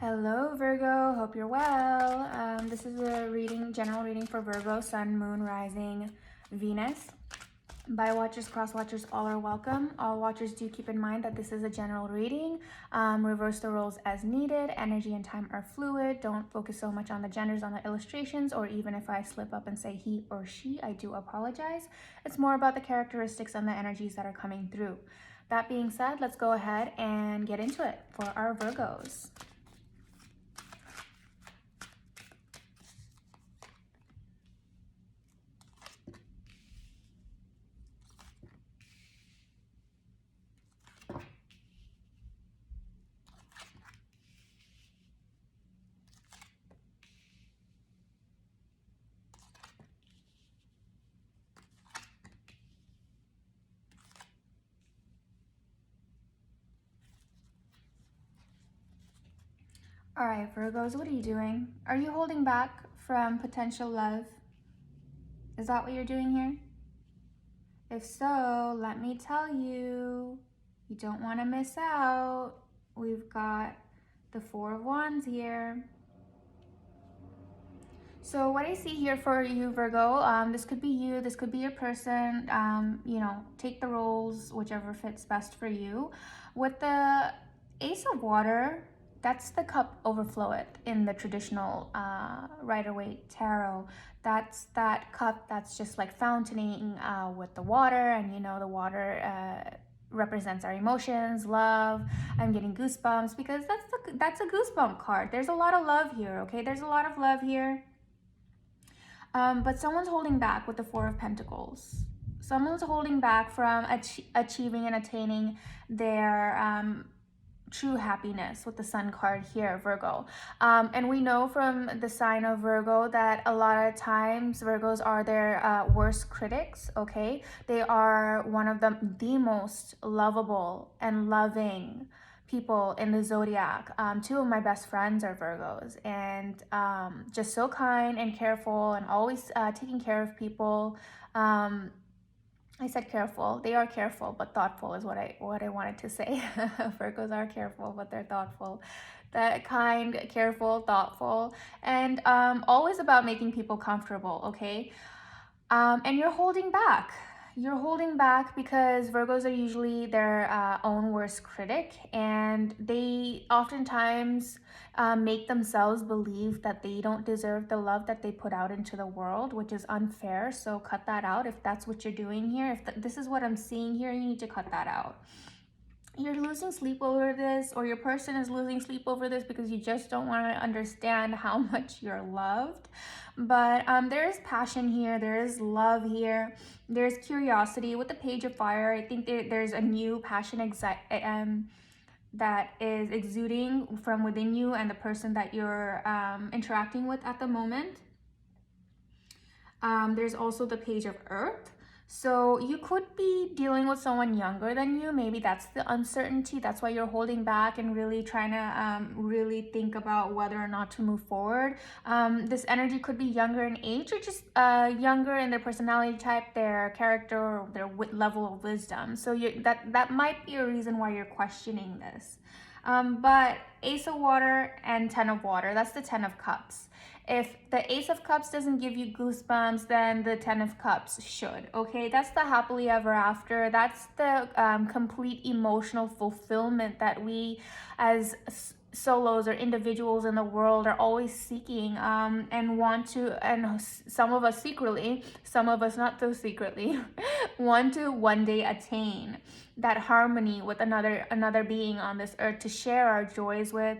Hello Virgo, hope you're well. This is a general reading for Virgo, Sun, Moon, Rising, Venus. By watchers, cross watchers, all are welcome. All watchers, do keep in mind that this is a general reading. Reverse the roles as needed. Energy and time are fluid. Don't focus so much on the genders on the illustrations, or even if I slip up and say he or she, I do apologize. It's more about the characteristics and the energies that are coming through. That being said, let's go ahead and get into it for our Virgos. All right, Virgos, what are you doing? Are you holding back from potential love? Is that what you're doing here? If so, let me tell you, you don't want to miss out. We've got the Four of Wands here. So what I see here for you, Virgo, this could be you, this could be your person, take the roles, whichever fits best for you. With the Ace of Water, that's the cup overfloweth in the traditional Rider-Waite tarot. That's that cup that's just like fountaining with the water, and the water represents our emotions, love. I'm getting goosebumps because that's a goosebump card. There's a lot of love here, okay? There's a lot of love here. But someone's holding back with the Four of Pentacles. Someone's holding back from achieving and attaining their true happiness with the Sun card here, Virgo. And we know from the sign of Virgo that a lot of times Virgos are their worst critics, okay? They are one of the most lovable and loving people in the zodiac. Two of my best friends are Virgos, and just so kind and careful and always taking care of people. I said careful. They are careful, but thoughtful is what I wanted to say. Virgos are careful, but they're thoughtful. That kind, careful, thoughtful, and always about making people comfortable, okay? And you're holding back. You're holding back because Virgos are usually their own worst critic, and they oftentimes make themselves believe that they don't deserve the love that they put out into the world, which is unfair. So cut that out if that's what you're doing here. If this is what I'm seeing here, you need to cut that out. You're losing sleep over this, or your person is losing sleep over this because you just don't want to understand how much you're loved. But there is passion here, there is love here, there's curiosity. With the Page of Fire, I think there's a new passion that is exuding from within you and the person that you're interacting with at the moment. There's also the Page of Earth. So you could be dealing with someone younger than you. Maybe that's the uncertainty. That's why you're holding back and really trying to really think about whether or not to move forward. This energy could be younger in age, or just younger in their personality type, their character, or their level of wisdom. So that might be a reason why you're questioning this. But Ace of Water and Ten of Water, that's the Ten of Cups. If the Ace of Cups doesn't give you goosebumps, then the Ten of Cups should, okay? That's the happily ever after. That's the complete emotional fulfillment that we as solos or individuals in the world are always seeking and want to, and some of us secretly, some of us not so secretly, want to one day attain that harmony with another being on this earth, to share our joys with,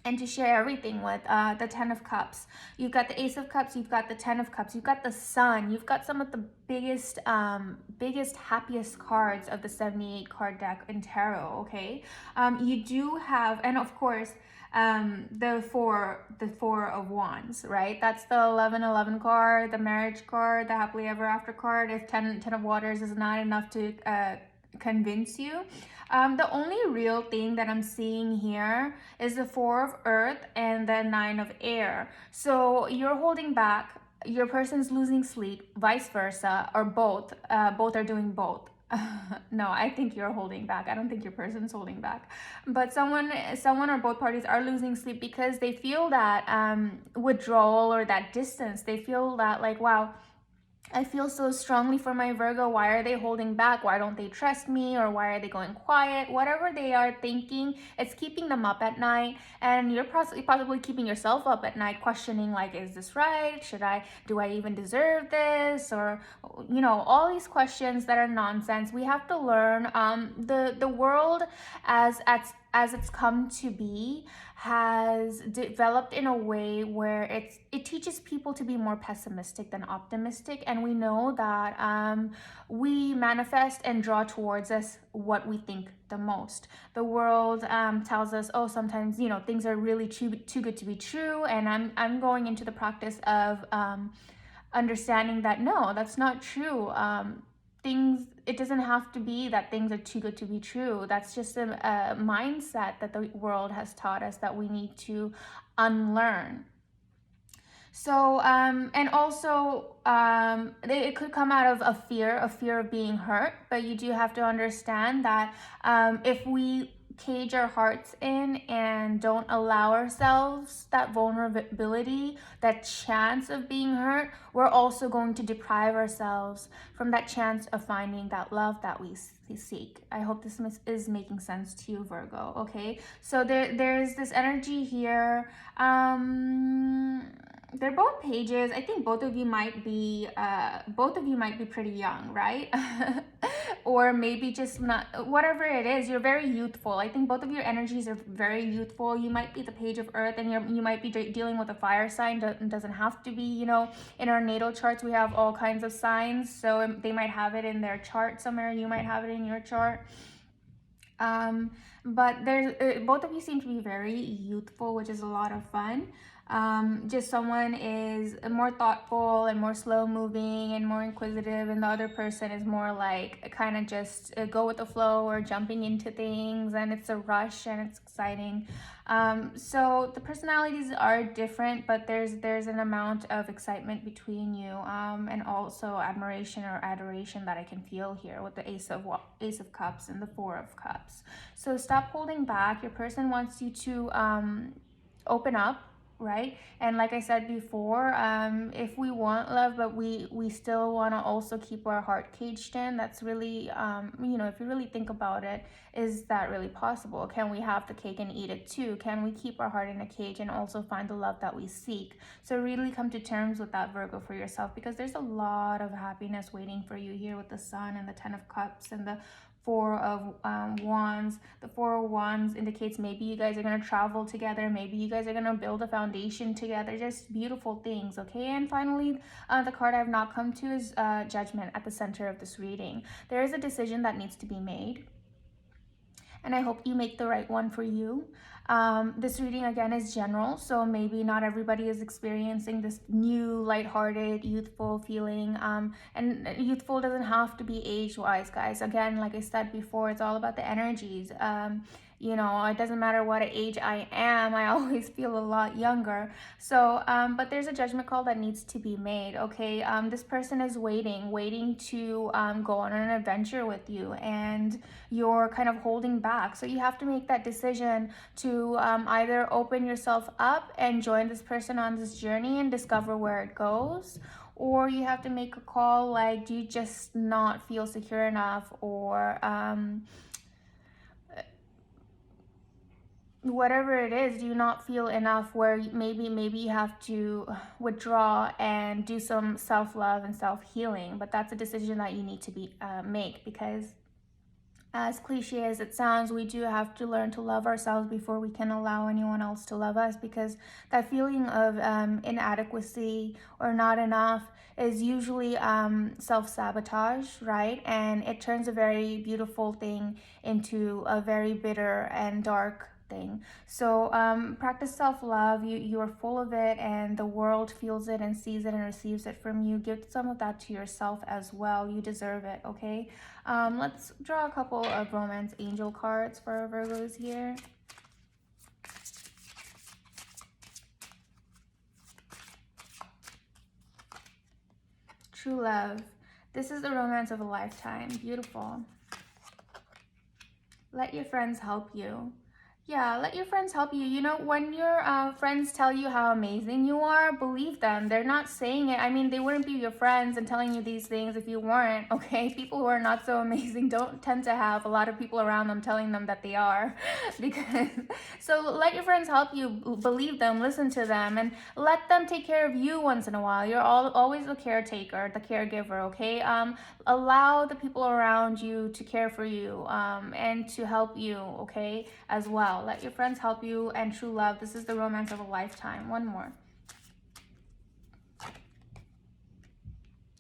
and to share everything with. The Ten of Cups. You've got the Ace of Cups, you've got the Ten of Cups, you've got the Sun, you've got some of the biggest, happiest cards of the 78 card deck in tarot, okay? You do have, and of course, the four of Wands, right? That's the 11 card, the marriage card, the happily ever after card. If 10 of Waters is not enough to convince you, the only real thing that I'm seeing here is the Four of Earth and the Nine of Air. So you're holding back, your person's losing sleep, vice versa, or both are doing both. No, I think you're holding back. I don't think your person's holding back. But someone or both parties are losing sleep because they feel that withdrawal or that distance. They feel that like, wow, I feel so strongly for my Virgo. Why are they holding back? Why don't they trust me? Or why are they going quiet? Whatever they are thinking, it's keeping them up at night. And you're possibly keeping yourself up at night, questioning like, is this right? Do I even deserve this? Or, you know, all these questions that are nonsense. We have to learn the world as it's come to be has developed in a way where it teaches people to be more pessimistic than optimistic, and we know that we manifest and draw towards us what we think the most. The world tells us, oh, sometimes, you know, things are really too good to be true, and I'm going into the practice of understanding that no, that's not true. It doesn't have to be that things are too good to be true. That's just a mindset that the world has taught us that we need to unlearn. So and also it could come out of a fear of being hurt, but you do have to understand that if we cage our hearts in and don't allow ourselves that vulnerability, that chance of being hurt, we're also going to deprive ourselves from that chance of finding that love that we seek. I hope this is making sense to you, Virgo. Okay, so there's this energy here. They're both pages. I think both of you might be pretty young, right? Or maybe just not, whatever it is, you're very youthful. I think both of your energies are very youthful. You might be the page of earth, and you might be dealing with a fire sign. It doesn't have to be, you know, in our natal charts we have all kinds of signs, so they might have it in their chart somewhere. You might have it in your chart. But there's both of you seem to be very youthful, which is a lot of fun. Just someone is more thoughtful and more slow moving and more inquisitive, and the other person is more like kind of just go with the flow or jumping into things, and it's a rush and it's exciting. So the personalities are different, but there's an amount of excitement between you, and also admiration or adoration that I can feel here with the Ace of Cups and the Four of Cups. So stop holding back. Your person wants you to open up, right? And like I said before, if we want love but we still want to also keep our heart caged in, that's really you know, if you really think about it, is that really possible? Can we have the cake and eat it too? Can we keep our heart in a cage and also find the love that we seek? So really come to terms with that, Virgo, for yourself, because there's a lot of happiness waiting for you here with the Sun and the Ten of Cups and the Four of Wands. The Four of Wands indicates maybe you guys are going to travel together, maybe you guys are going to build a foundation together, just beautiful things. Okay, and finally the card I have not come to is Judgment at the center of this reading. There is a decision that needs to be made, and I hope you make the right one for you. This reading again is general, so maybe not everybody is experiencing this new, lighthearted, youthful feeling. And youthful doesn't have to be age-wise, guys. Again, like I said before, it's all about the energies. You know, it doesn't matter what age I am, I always feel a lot younger. So, but there's a judgment call that needs to be made, okay? This person is waiting to go on an adventure with you, and you're kind of holding back. So you have to make that decision to either open yourself up and join this person on this journey and discover where it goes, or you have to make a call like, do you just not feel secure enough, or whatever it is, do you not feel enough where maybe you have to withdraw and do some self-love and self-healing. But that's a decision that you need to make, because as cliche as it sounds, we do have to learn to love ourselves before we can allow anyone else to love us, because that feeling of inadequacy or not enough is usually self-sabotage, right? And it turns a very beautiful thing into a very bitter and dark thing. So practice self-love. You are full of it, and the world feels it and sees it and receives it from you. Give some of that to yourself as well. You deserve it, okay? Let's draw a couple of romance angel cards for our Virgos here. True love. This is the romance of a lifetime. Beautiful. Let your friends help you. Yeah, let your friends help you. You know, when your friends tell you how amazing you are, believe them. They're not saying it. I mean, they wouldn't be your friends and telling you these things if you weren't, okay? People who are not so amazing don't tend to have a lot of people around them telling them that they are. because So let your friends help you. Believe them, listen to them, and let them take care of you once in a while. You're always the caretaker, the caregiver, okay? Allow the people around you to care for you and to help you, okay, as well. Let your friends help you, and true love. This is the romance of a lifetime. One more.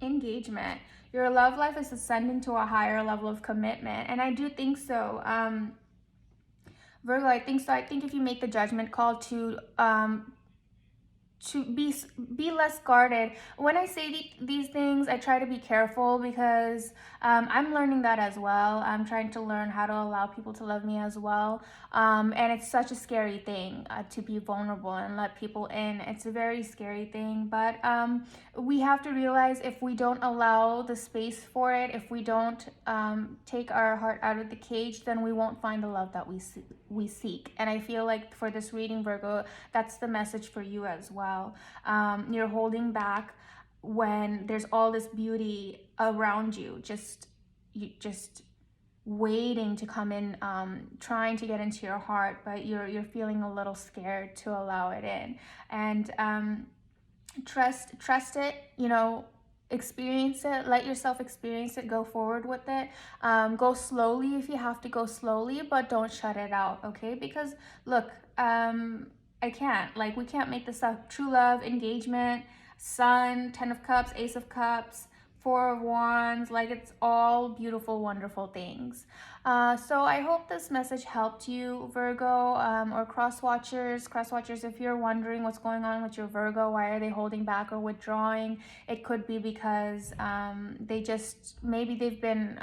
Engagement. Your love life is ascending to a higher level of commitment, and I do think so. Virgo, I think so. I think if you make the judgment call to be less guarded. When I say these things, I try to be careful because I'm learning that as well. I'm trying to learn how to allow people to love me as well. And it's such a scary thing to be vulnerable and let people in. It's a very scary thing, but we have to realize if we don't allow the space for it, if we don't take our heart out of the cage, then we won't find the love that we seek. And I feel like for this reading, Virgo, that's the message for you as well. You're holding back when there's all this beauty around you, just waiting to come in, trying to get into your heart, but you're feeling a little scared to allow it in. And trust it, you know, experience it, let yourself experience it, go forward with it. Go slowly if you have to go slowly, but don't shut it out, okay? Because look, I can't, like, we can't make this up. True love, engagement, sun, 10 of cups, ace of cups, 4 of wands, like, it's all beautiful, wonderful things. So I hope this message helped you, Virgo, or cross watchers, if you're wondering what's going on with your Virgo, why are they holding back or withdrawing, it could be because they just, maybe they've been,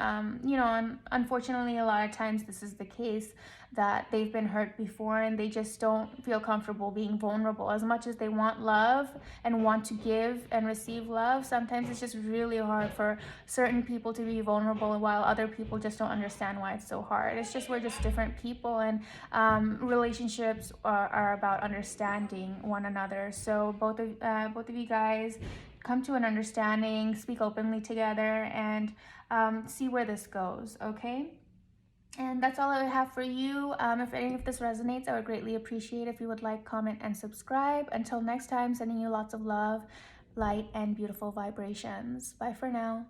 you know, unfortunately a lot of times this is the case, that they've been hurt before and they just don't feel comfortable being vulnerable. As much as they want love and want to give and receive love, sometimes it's just really hard for certain people to be vulnerable, while other people just don't understand why it's so hard. It's just, we're just different people, and relationships are about understanding one another. So both of you guys come to an understanding, speak openly together, and see where this goes, okay? And that's all I have for you. If any of this resonates, I would greatly appreciate if you would like, comment, and subscribe. Until next time, sending you lots of love, light, and beautiful vibrations. Bye for now.